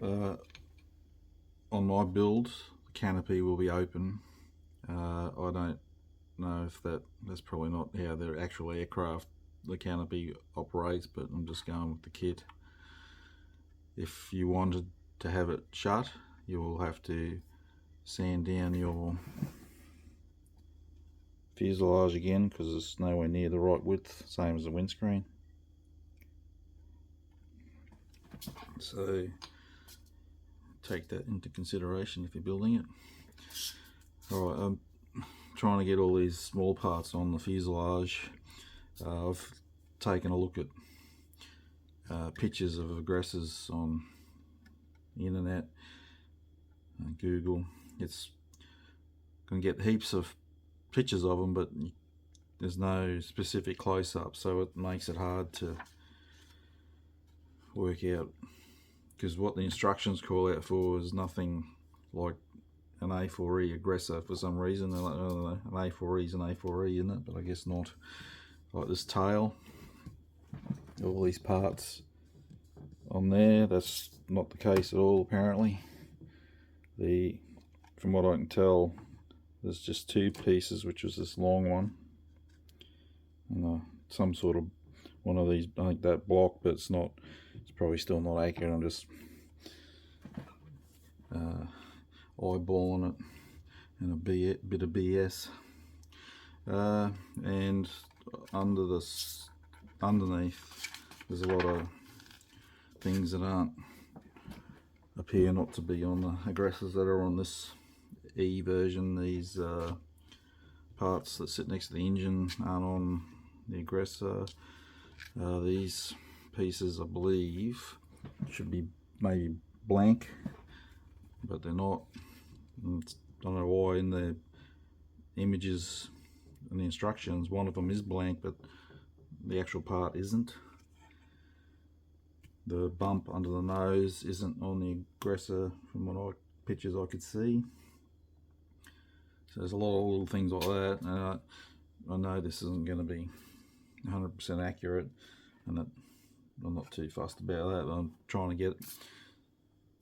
on my build, the canopy will be open. I don't know if that's probably not how their actual aircraft, the canopy operates, but I'm just going with the kit. If you wanted to have it shut, you will have to sand down your fuselage again because it's nowhere near the right width, same as the windscreen. So take that into consideration if you're building it. Alright, I'm trying to get all these small parts on the fuselage. I've taken a look at pictures of aggressors on the internet and Google. It's going to get heaps of pictures of them, but there's no specific close-up, so it makes it hard to work out, because what the instructions call out for is nothing like an A4E aggressor for some reason. They're like, oh, an A4E is an A4E, isn't it? But I guess not. Like this tail, all these parts on there, that's not the case at all apparently. From what I can tell, there's just two pieces, which was this long one and some sort of one of these, I think that block, but it's probably still not accurate. I'm just eyeballing it and a bit of BS. And underneath there's a lot of things that appear not to be on the aggressors that are on this E version. These parts that sit next to the engine aren't on the aggressor. These pieces, I believe, should be maybe blank, but they're not. I don't know why in the images and the instructions one of them is blank, but the actual part isn't. The bump under the nose isn't on the aggressor from what pictures I could see. So there's a lot of little things like that, and I know this isn't going to be 100% accurate, and I'm not too fussed about that. I'm trying to get,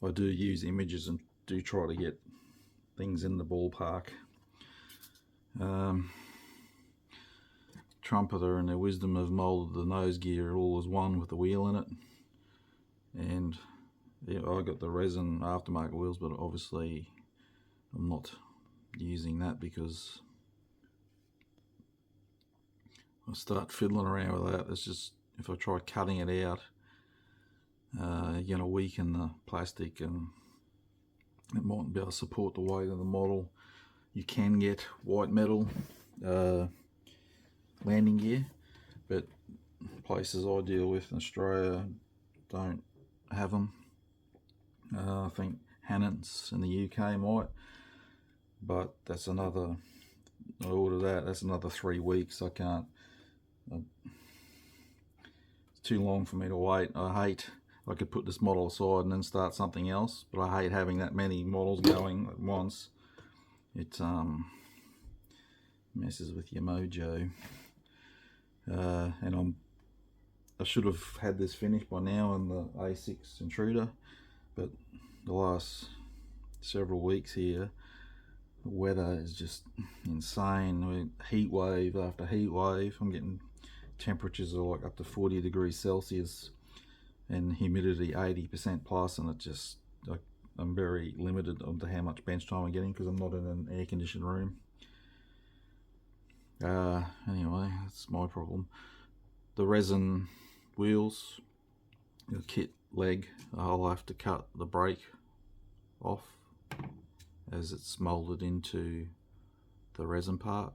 I do use images and do try to get things in the ballpark. Trumpeter and their wisdom have moulded the nose gear all as one with the wheel in it, and yeah, I got the resin aftermarket wheels, but obviously I'm not using that because I start fiddling around with that. It's just, if I try cutting it out, you're going to weaken the plastic and it mightn't be able to support the weight of the model. You can get white metal landing gear, but places I deal with in Australia don't have them. I think Hannons in the UK might, but that's another, I order that's another 3 weeks. I can't, it's too long for me to wait. I could put this model aside and then start something else, but I hate having that many models going at once. It messes with your mojo. And I should have had this finished by now in the A6 Intruder, but the last several weeks here, the weather is just insane. Heat wave after heat wave. I'm getting temperatures of like up to 40 degrees Celsius and humidity 80% plus, and I'm very limited on how much bench time I'm getting because I'm not in an air conditioned room. Anyway, that's my problem. The resin wheels, the kit leg, I'll have to cut the brake off as it's moulded into the resin part,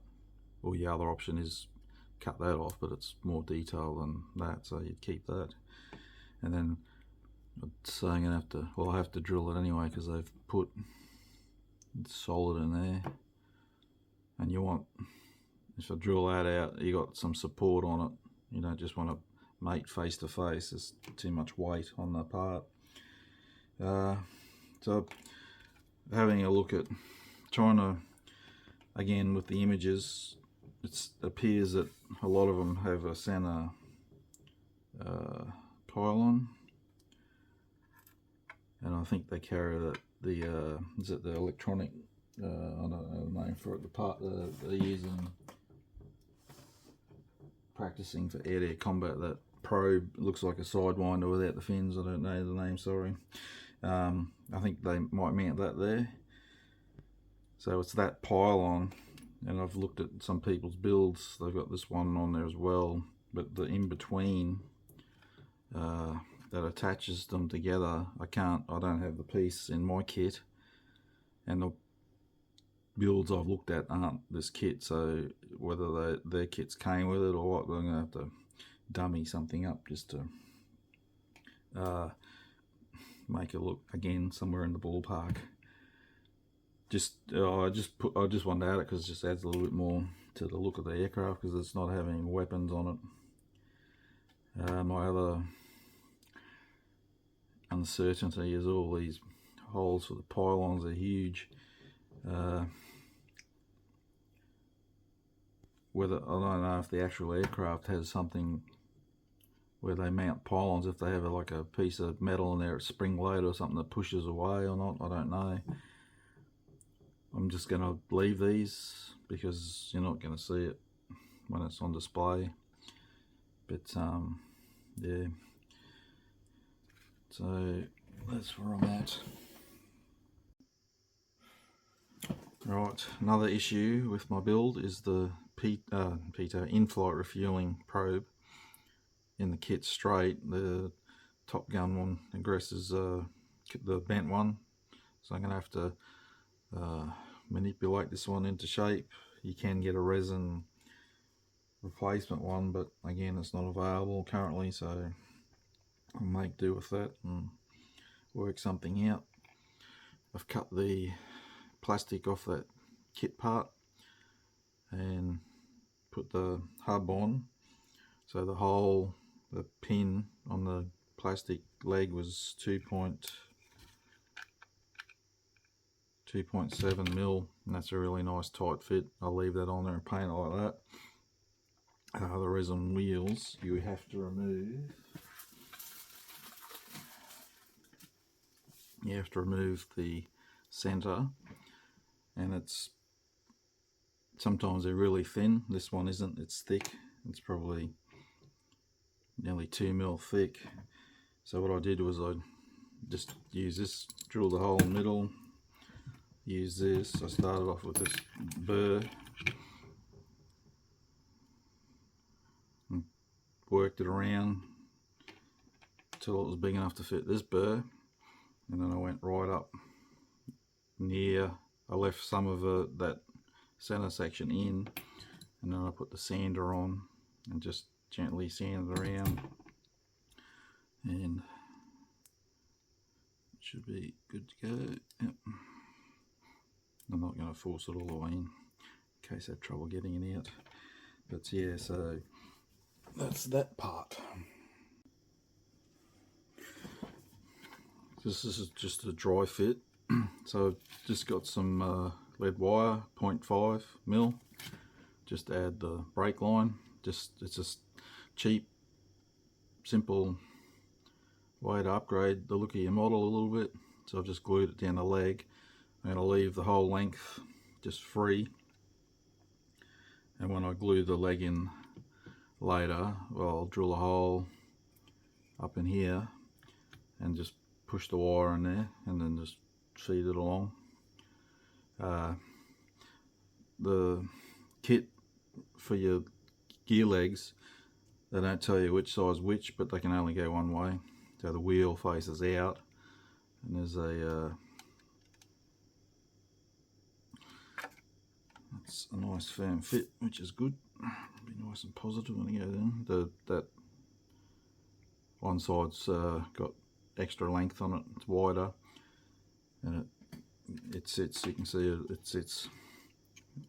or the other option is cut that off, but it's more detail than that, so you'd keep that. And then so I'm gonna I have to drill it anyway because they've put solid in there, and you want, if I drill that out, you got some support on it. You don't just want to mate face to face. There's too much weight on the part. So having a look at trying to, again with the images, it appears that a lot of them have a center pylon, and I think they carry the is it the electronic, I don't know the name for it, the part they're using practicing for air-to-air combat, that probe looks like a Sidewinder without the fins. I don't know the name, sorry. I think they might mount that there. So it's that pylon, and I've looked at some people's builds, they've got this one on there as well, but the in-between that attaches them together, I don't have the piece in my kit, and the builds I've looked at aren't this kit, so whether their kits came with it or what, I'm going to have to dummy something up just to make it look, again, somewhere in the ballpark. I just wanted to add it because it just adds a little bit more to the look of the aircraft, because it's not having weapons on it. My other uncertainty is all these holes for the pylons are huge. Whether, I don't know if the actual aircraft has something where they mount pylons, if they have like a piece of metal in there, it's spring loaded or something that pushes away or not, I don't know. I'm just going to leave these because you're not going to see it when it's on display. But yeah, so that's where I'm at. Right, another issue with my build is the pitot in-flight refueling probe in the kit straight. The Top Gun one aggresses the bent one, so I'm going to have to manipulate this one into shape. You can get a resin replacement one, but again, it's not available currently, so I'll make do with that and work something out. I've cut the plastic off that kit part and put the hub on, so the pin on the plastic leg was 2.7 mil, and that's a really nice tight fit. I'll leave that on there and paint it like that. The resin wheels you have to remove. You have to remove the center, and it's sometimes they're really thin. This one isn't, it's thick. It's probably nearly 2 mil thick. So what I did was I just use this, drill the hole in the middle, use this. I started off with this burr and worked it around till it was big enough to fit this burr, and then I went right up near, I left some of that center section in, and then I put the sander on and just gently sand it around, and it should be good to go. Yep. I'm not going to force it all the way in case I have trouble getting it out, but yeah, so that's that part. This is just a dry fit, so I've just got some lead wire, 0.5 mil, just to add the brake line. It's just cheap, simple way to upgrade the look of your model a little bit. So I've just glued it down the leg. I'm going to leave the whole length just free, and when I glue the leg in later, well, I'll drill a hole up in here and just push the wire in there and then just feed it along. The kit for your gear legs, they don't tell you which side's which, but they can only go one way. So the wheel faces out, and there's that's a nice firm fit, which is good. Be nice and positive when it goes in. That one side's got extra length on it, it's wider, and it sits, you can see it sits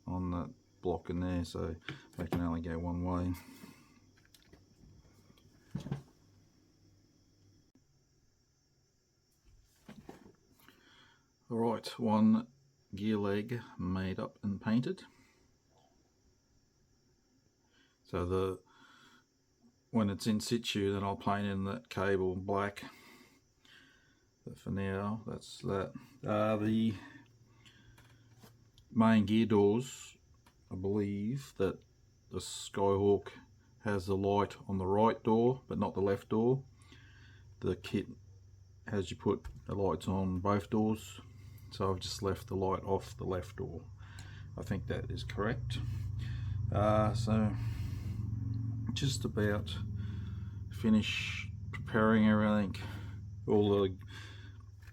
on that block in there, so they can only go one way. Alright, one gear leg made up and painted. So when it's in situ, then I'll paint in that cable black. But for now, that's that. The main gear doors, I believe that the Skyhawk has the light on the right door but not the left door. The kit has you put the lights on both doors, so I've just left the light off the left door. I think that is correct. So just about finish preparing everything.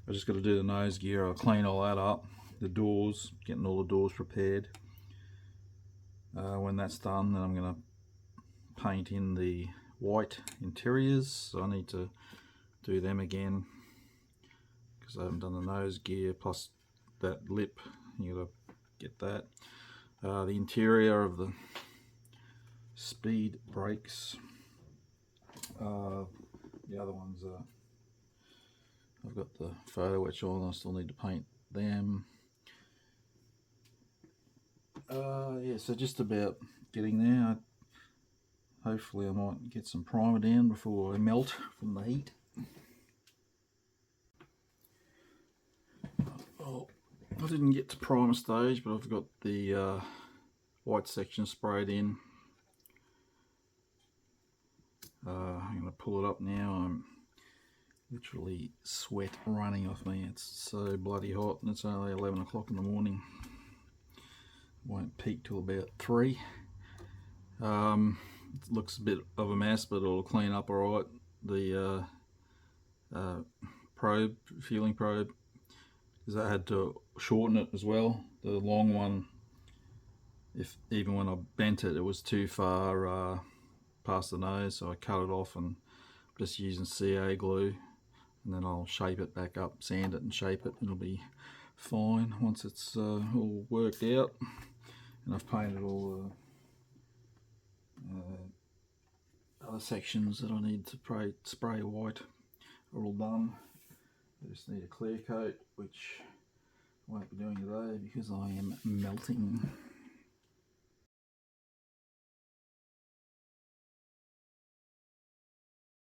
I just got to do the nose gear. I'll clean all that up, the doors, getting all the doors prepared. When that's done, then I'm going to paint in the white interiors, so I need to do them again because I haven't done the nose gear, plus that lip, you got to get that. The interior of the speed brakes, the other ones I've got the photo etch on, I still need to paint them. Yeah, so just about getting there. Hopefully I might get some primer down before I melt from the heat. Oh, I didn't get to primer stage, but I've got the white section sprayed in. I'm going to pull it up now. I'm literally sweat running off me. It's so bloody hot, and it's only 11 o'clock in the morning. Won't peak till about 3. It looks a bit of a mess, but it'll clean up alright. The probe, fueling probe, because I had to shorten it as well. The long one, even when I bent it, it was too far past the nose, so I cut it off and just using CA glue, and then I'll shape it back up, sand it and shape it. It'll be fine once it's all worked out. And I've painted all the other sections that I need to spray white are all done. I just need a clear coat, which I won't be doing today because I am melting.